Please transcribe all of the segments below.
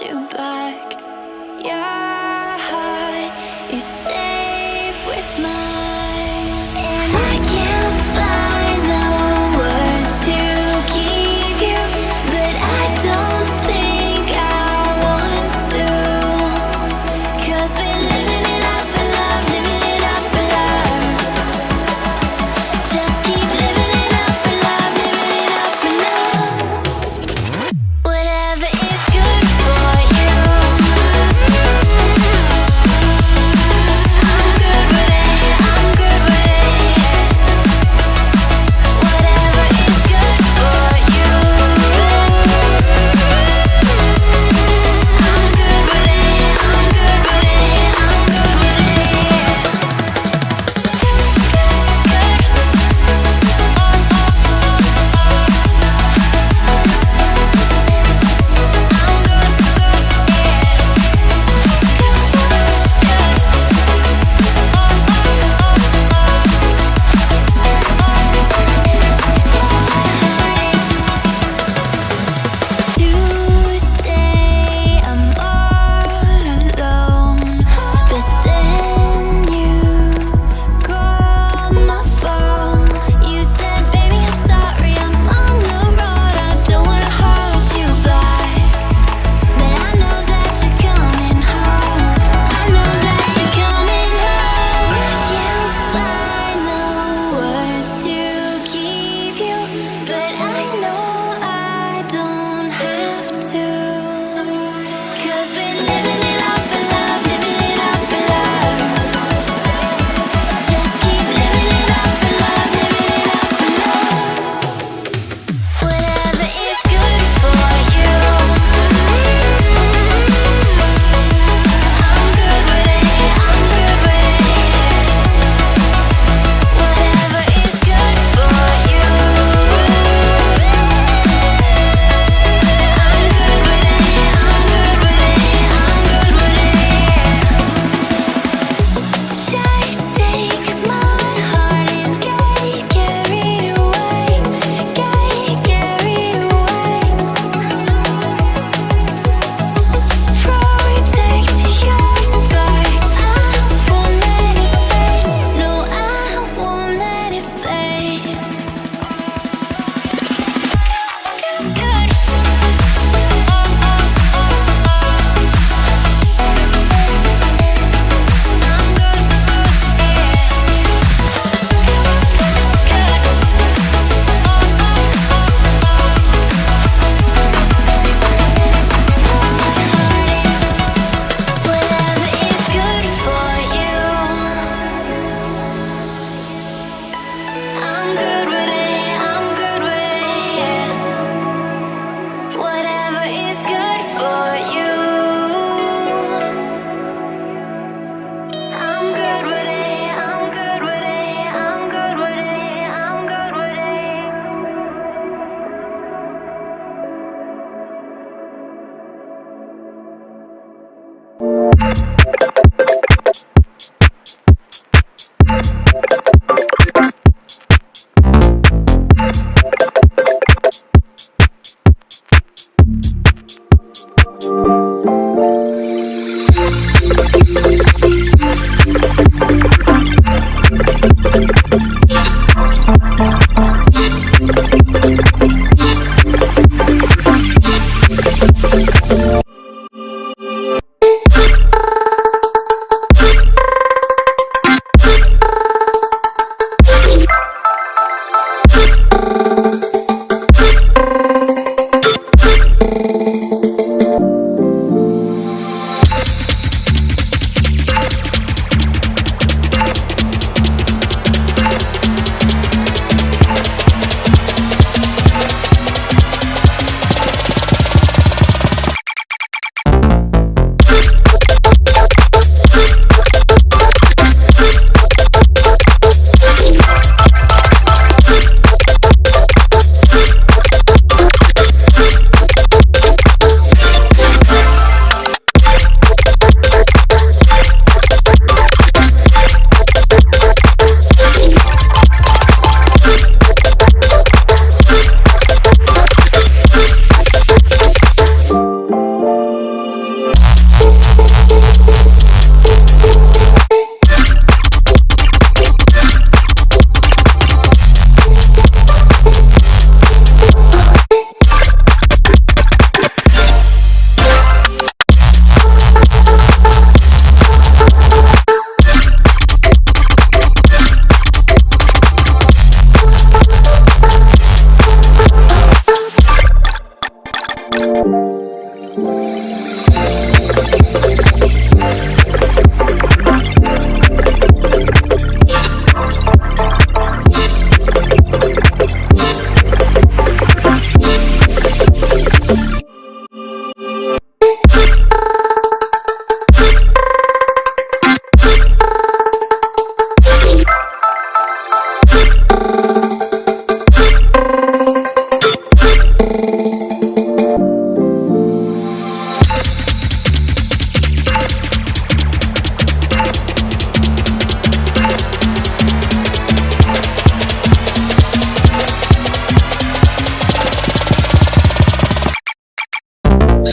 you back. Your heart is safe with mine, and I can't find the words to keep you, but I don't think I want to, 'cause we're living it up for love, living it up for love. Just keep living it up for love, living it up for love. Whatever is good for you, I'm good with it, I'm good with it. Whatever is good for you, I'm good with it, I'm good with it, I'm good with Tuesday, I'm all alone, but then you called my phone. You said, baby, I'm sorry, I'm on the road. I don't wanna hold you back, but I know that you're coming home. I know that you're coming home. I can't find the words to keep you, but I know I don't have to, 'cause we're living it up for love, living it up for love. Just keep living it up for love, living it up for love. Whatever is good for you, I'm good with it, I'm good with it. Whatever is good for you, I'm good with it, I'm good with it, I'm good with it. Just take my heart and get carried away, get carried away. Protect your spark, I won't let it fade. No, I won't let it fade. Good. I'm good, Whatever is good for you, I'm good with it, I'm good with it. Whatever is good for you, I'm good with it, I'm good with it, I'm good with it, I'm good with it.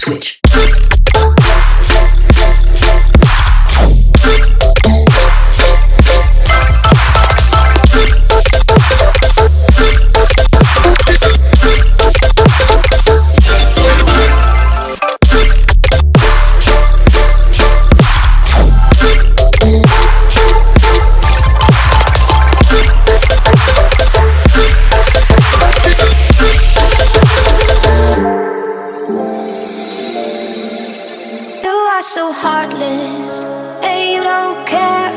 switch. So heartless, and you don't care.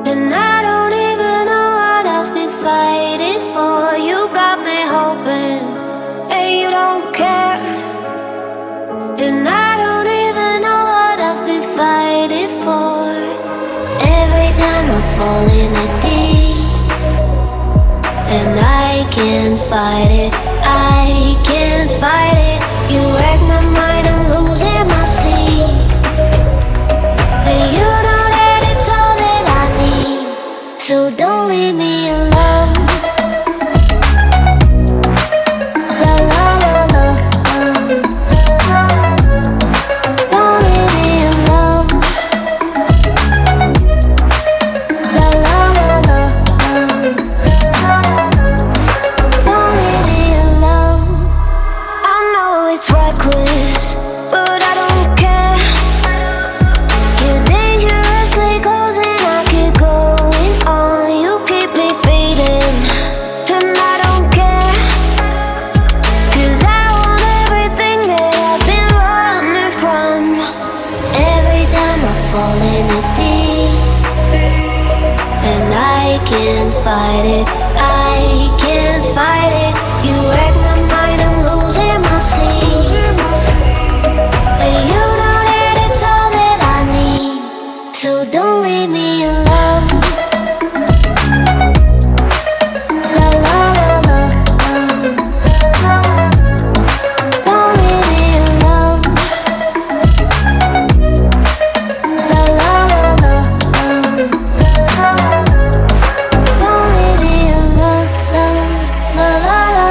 And I don't even know what I've been fighting for. You got me hoping, and you don't care. And I don't even know what I've been fighting for. Every time I fall in the deep, and I can't fight it, I can't fight it. You wreck my mind, I'm losing my sleep. And you know that it's all that I need, so don't leave me alone. La la la la, don't leave me alone. La la la la, don't leave me alone. I know it's reckless, but I don't care. You're dangerously close and I keep going on. You keep me fading, and I don't care. 'Cause I want everything that I've been running from. Every time I fall in the deep, and I can't fight it, I can't fight it. You wreck my mind, I'm losing my sleep. And you know that it's all that I need, so don't leave me alone. La la la la, don't leave me alone. La la la la, don't leave me alone. La la la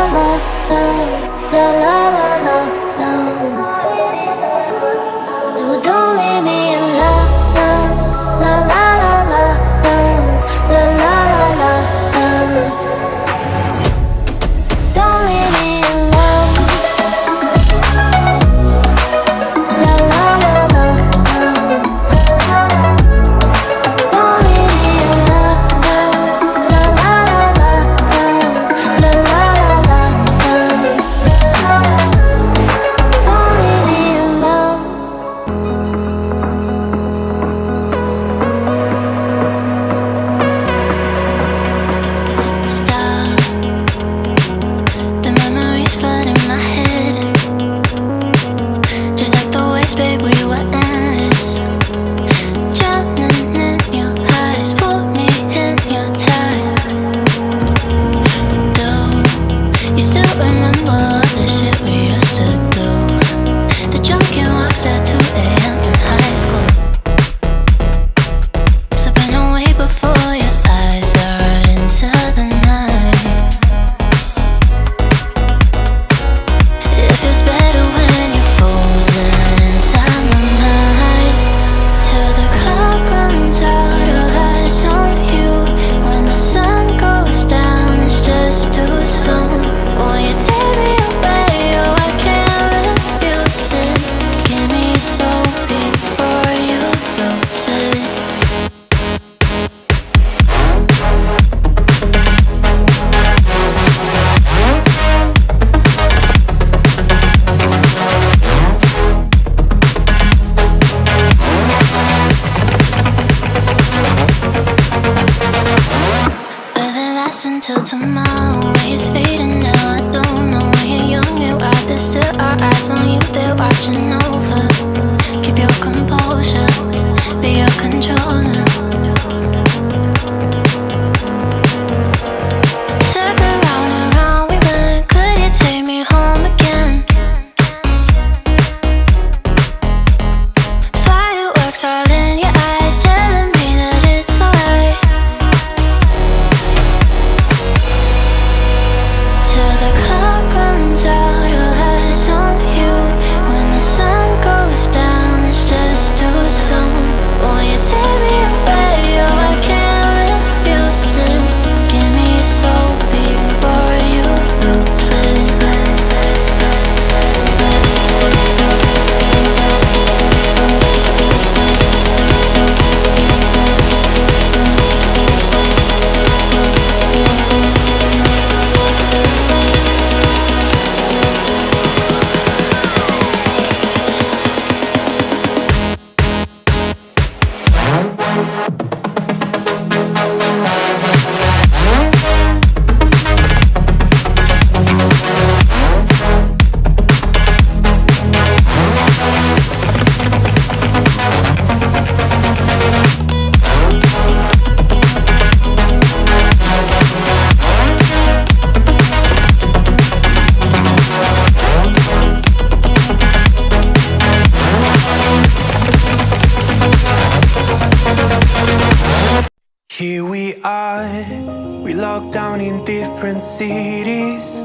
are. We locked down in different cities,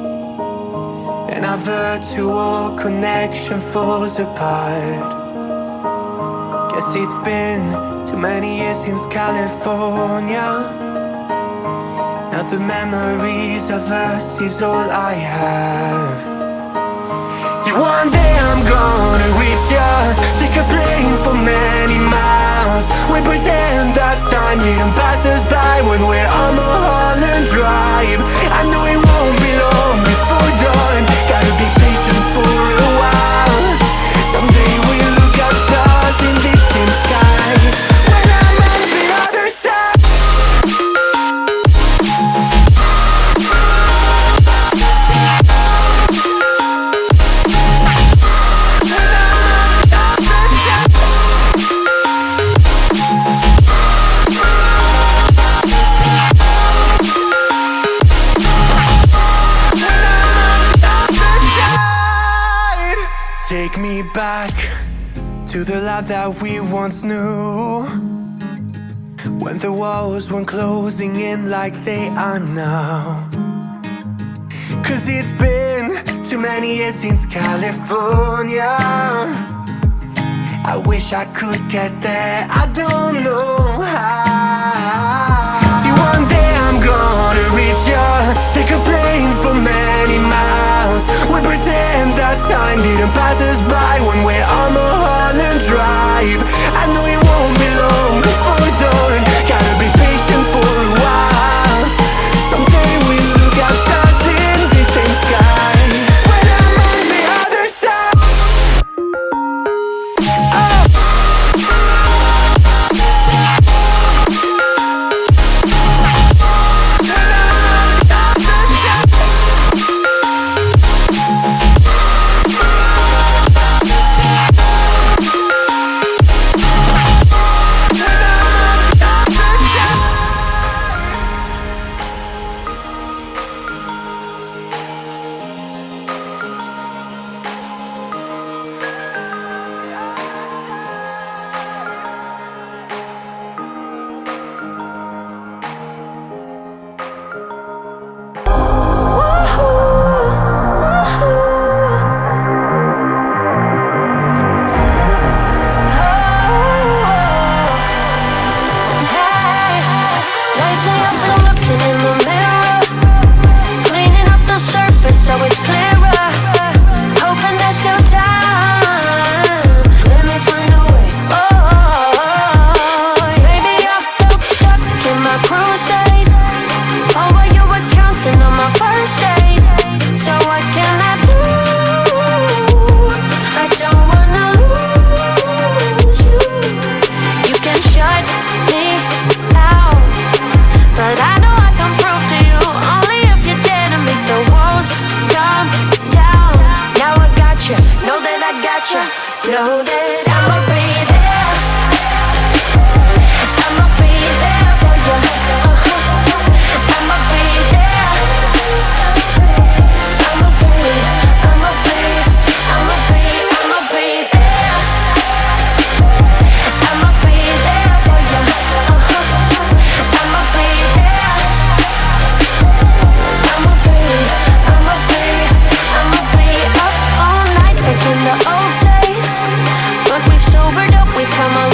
and our virtual connection falls apart. Guess it's been too many years since California. Now the memories of us is all I have. See, one day I'm gonna reach ya, take a plane for many miles. We pretend that time didn't pass us by when we're on Mulholland Drive. I know it won't be long before dawn, gotta be patient for a while. Someday we'll look at stars in this same sky, when I'm on the other side. Take me back to the life that we once knew, when the walls weren't closing in like they are now. Cause it's been too many years since California. I wish I could get there, I don't know how. See, one day I'm gonna reach ya, take a plane for many miles. We pretend that time didn't pass us by when we're on Mulholland Drive. I know it won't be long before dawn, gotta be patient for a while. Someday we'll look at stars in the same sky, when I'm on the other side. Lately I've been looking in the mirror, cleaning up the surface so it's clearer, hoping there's still time. Let me find a way. Oh, maybe I felt stuck in my crusade. Oh, while you were counting on my first date. So what can I do? I don't wanna lose you. You can shut me out, but I know I can prove to you, only if you dare to make the walls come down. Now I got you, know that I got you, know that I'ma be there. I'ma be there for you. I'ma be there. I'ma be there for you. I'ma be there. I'ma be up all night, back in the old days. But we've sobered up, we've come a